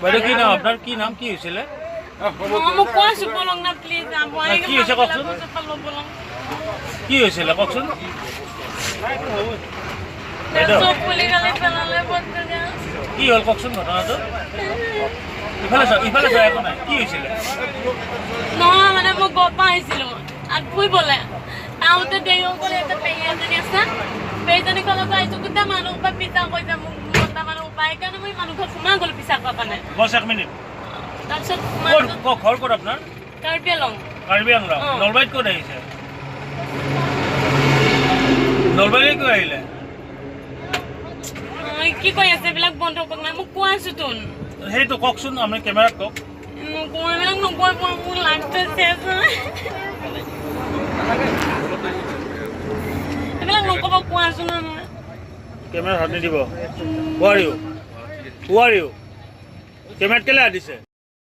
বাইদেউ কি নাম আপনার? কি নাম কি হয়েছিল? কি হয়েছে কওকচোন? কি হয়েছিল কওকচোন? কি হল কওকচোন ঘটনাটো? ইফালে যোৱা একো নাই। কি হৈছিলে? নহয় মানে মই গপ আহিছিলো আৰু ফুৰিবলে আহোঁতে দেৰি হৈ গ'ল। এটা পেহী এজনী আছে, পেহীজনী ক'লে যে আহিছোঁ গোটেই মানুহ পৰা পিছা কৰিছে মোক মতা মানুহ পৰা। সেইকাৰণে মই মানুহ ঘৰত সোমাই গ'লো পিছা কৰাৰ কাৰণে। বছ এক মিনিট। তাৰপিছত ঘৰ ক'ত আপোনাৰ? কাৰ্বি আংলং। কাৰ্বি আংলং। নলবাৰীত ক'ত আহিছে? নলবাৰীলৈ কিয় আহিলে? কি কৈ আছে এইবিলাক বন্ধ কৰক নাই, মোক কোৱা আছো তোন। সেইটো কওকচোন, আমি কেমেৰাত কওক। এইবিলাক নকয় মোৰ লাইফটো চেছ হয়। এইবিলাক নকব, কোৱা আছো নহয় মই। কেমেৰাত হাত নিদিব। Who are you? Who are you? কেমেৰাত কেলে হাত দিছে?